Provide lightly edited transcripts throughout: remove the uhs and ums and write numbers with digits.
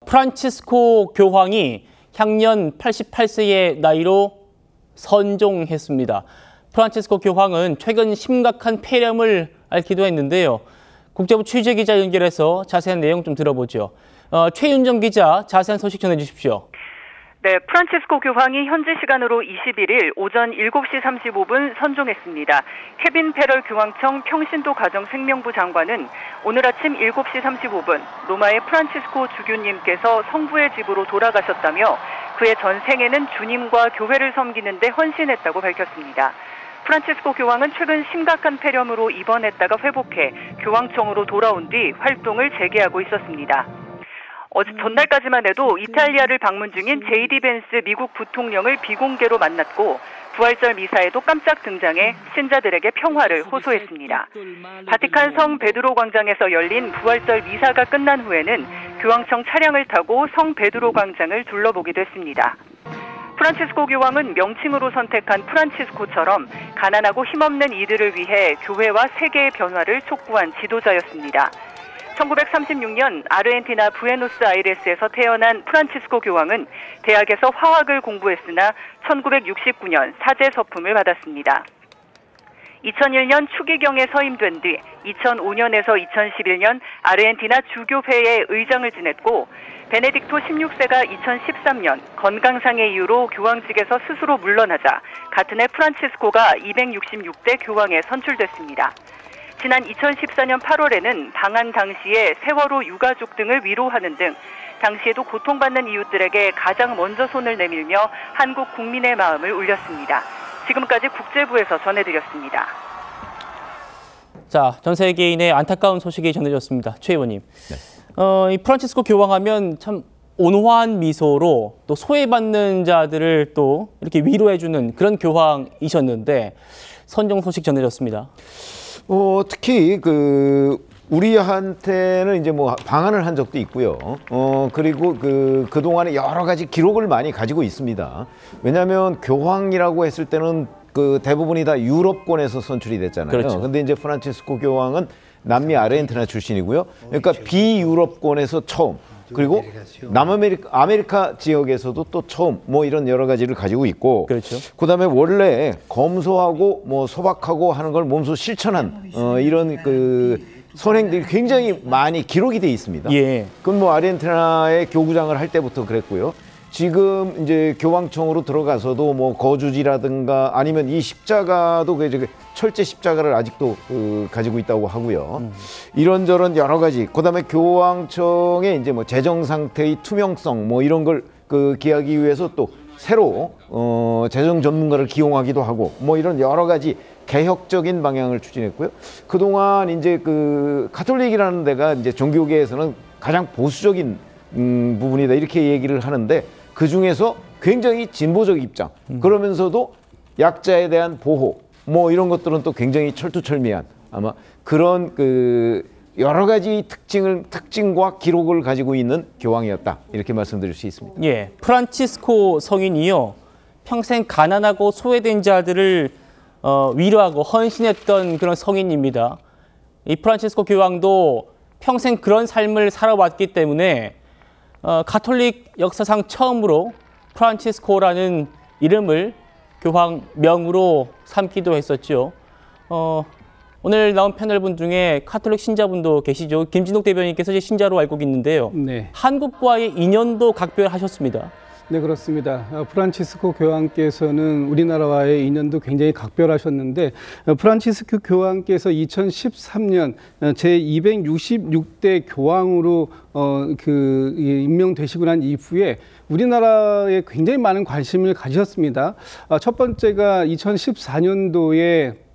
프란치스코 교황이 향년 88세의 나이로 선종했습니다. 프란치스코 교황은 최근 심각한 폐렴을 앓기도 했는데요. 국제부 취재기자 연결해서 자세한 내용 좀 들어보죠. 최윤정 기자, 자세한 소식 전해주십시오. 네, 프란치스코 교황이 현지 시간으로 21일 오전 7시 35분 선종했습니다. 케빈 페럴 교황청 평신도 가정생명부 장관은 오늘 아침 7시 35분 로마의 프란치스코 주교님께서 성부의 집으로 돌아가셨다며 그의 전생에는 주님과 교회를 섬기는 데 헌신했다고 밝혔습니다. 프란치스코 교황은 최근 심각한 폐렴으로 입원했다가 회복해 교황청으로 돌아온 뒤 활동을 재개하고 있었습니다. 어제 전날까지만 해도 이탈리아를 방문 중인 JD 벤스 미국 부통령을 비공개로 만났고 부활절 미사에도 깜짝 등장해 신자들에게 평화를 호소했습니다. 바티칸 성 베드로 광장에서 열린 부활절 미사가 끝난 후에는 교황청 차량을 타고 성 베드로 광장을 둘러보기도 했습니다. 프란치스코 교황은 명칭으로 선택한 프란치스코처럼 가난하고 힘없는 이들을 위해 교회와 세계의 변화를 촉구한 지도자였습니다. 1936년 아르헨티나 부에노스아이레스에서 태어난 프란치스코 교황은 대학에서 화학을 공부했으나 1969년 사제 서품을 받았습니다. 2001년 추기경에 서임된 뒤 2005년에서 2011년 아르헨티나 주교회의 의장을 지냈고 베네딕토 16세가 2013년 건강상의 이유로 교황직에서 스스로 물러나자 같은 해 프란치스코가 266대 교황에 선출됐습니다. 지난 2014년 8월에는 방한 당시에 세월호 유가족 등을 위로하는 등 당시에도 고통받는 이웃들에게 가장 먼저 손을 내밀며 한국 국민의 마음을 울렸습니다. 지금까지 국제부에서 전해드렸습니다. 자, 전 세계인의 안타까운 소식이 전해졌습니다. 최 의원님. 네. 이 프란치스코 교황하면 참 온화한 미소로 또 소외받는 자들을 또 이렇게 위로해주는 그런 교황이셨는데 선종 소식 전해졌습니다. 특히 우리한테는 이제 뭐 방한을 한 적도 있고요. 그리고 그동안에 여러 가지 기록을 많이 가지고 있습니다. 왜냐하면 교황이라고 했을 때는 대부분이 다 유럽권에서 선출이 됐잖아요. 그렇죠. 근데 이제 프란치스코 교황은 남미 아르헨티나 출신이고요. 그러니까 비유럽권에서 처음, 그리고 아메리카 지역에서도 또 처음 뭐 이런 여러 가지를 가지고 있고, 그렇죠. 그다음에 원래 검소하고 뭐 소박하고 하는 걸 몸소 실천한 이런 선행들이 굉장히 많이 기록이 돼 있습니다. 예. 그건 뭐 아르헨티나의 교구장을 할 때부터 그랬고요. 지금 이제 교황청으로 들어가서도 뭐 거주지라든가 아니면 이 십자가도 철제 십자가를 아직도 가지고 있다고 하고요. 이런저런 여러 가지. 그다음에 교황청의 이제 뭐 재정 상태의 투명성 뭐 이런 걸 기하기 위해서 또 새로 재정 전문가를 기용하기도 하고 뭐 이런 여러 가지 개혁적인 방향을 추진했고요. 그동안 이제 가톨릭이라는 데가 이제 종교계에서는 가장 보수적인 부분이다 이렇게 얘기를 하는데 그 중에서 굉장히 진보적 입장 그러면서도 약자에 대한 보호 뭐 이런 것들은 또 굉장히 철두철미한 아마 그런 여러 가지 특징과 기록을 가지고 있는 교황이었다 이렇게 말씀드릴 수 있습니다. 예, 프란치스코 성인이요 평생 가난하고 소외된 자들을 위로하고 헌신했던 그런 성인입니다. 이 프란치스코 교황도 평생 그런 삶을 살아왔기 때문에 가톨릭 역사상 처음으로 프란치스코라는 이름을 교황 명으로 삼기도 했었죠. 오늘 나온 패널분 중에 가톨릭 신자분도 계시죠. 김진욱 대변인께서 신자로 알고 있는데요. 네. 한국과의 인연도 각별하셨습니다. 네, 그렇습니다. 프란치스코 교황께서는 우리나라와의 인연도 굉장히 각별하셨는데 프란치스코 교황께서 2013년 제266대 교황으로 임명되시고 난 이후에 우리나라에 굉장히 많은 관심을 가지셨습니다. 첫 번째가 2014년도에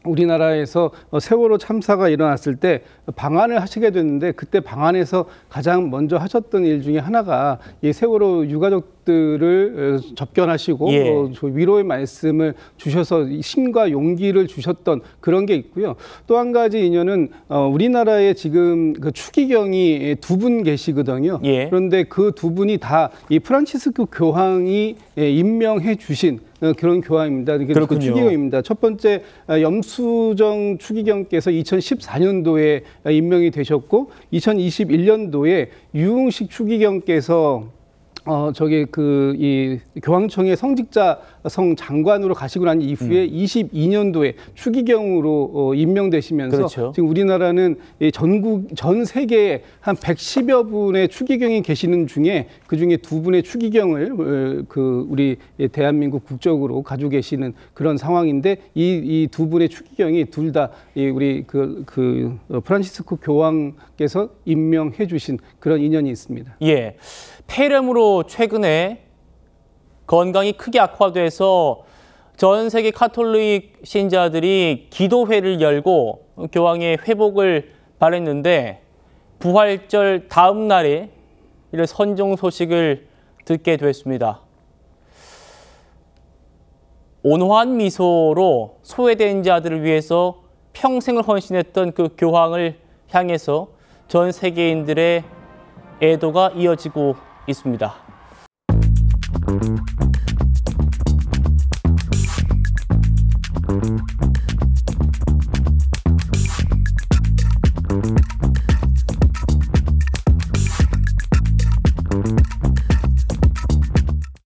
우리나라에서 세월호 참사가 일어났을 때 방한을 하시게 됐는데 그때 방한에서 가장 먼저 하셨던 일 중에 하나가 이 세월호 유가족 가족들을 접견하시고 저 위로의 말씀을 주셔서 힘과 용기를 주셨던 그런 게 있고요. 또 한 가지 인연은 우리나라에 지금 그 추기경이 두 분 계시거든요. 그런데 그 두 분이 다 이 프란치스코 교황이 임명해 주신 그런 교황입니다. 그 추기경입니다. 첫 번째 염수정 추기경께서 2014년도에 임명이 되셨고 2021년도에 유흥식 추기경께서 이 교황청의 성직자성 장관으로 가시고 난 이후에 22년도에 추기경으로 임명되시면서 지금 우리나라는 전 세계에 한 110여 분의 추기경이 계시는 중에 그 중에 두 분의 추기경을 우리 대한민국 국적으로 가지고 계시는 그런 상황인데 이 두 분의 추기경이 둘 다 우리 프란치스코 교황께서 임명해 주신 그런 인연이 있습니다. 예. 폐렴으로 최근에 건강이 크게 악화돼서 전 세계 카톨릭 신자들이 기도회를 열고 교황의 회복을 바랬는데 부활절 다음 날에 이런 선종 소식을 듣게 됐습니다. 온화한 미소로 소외된 자들을 위해서 평생을 헌신했던 그 교황을 향해서 전 세계인들의 애도가 이어지고 있습니다.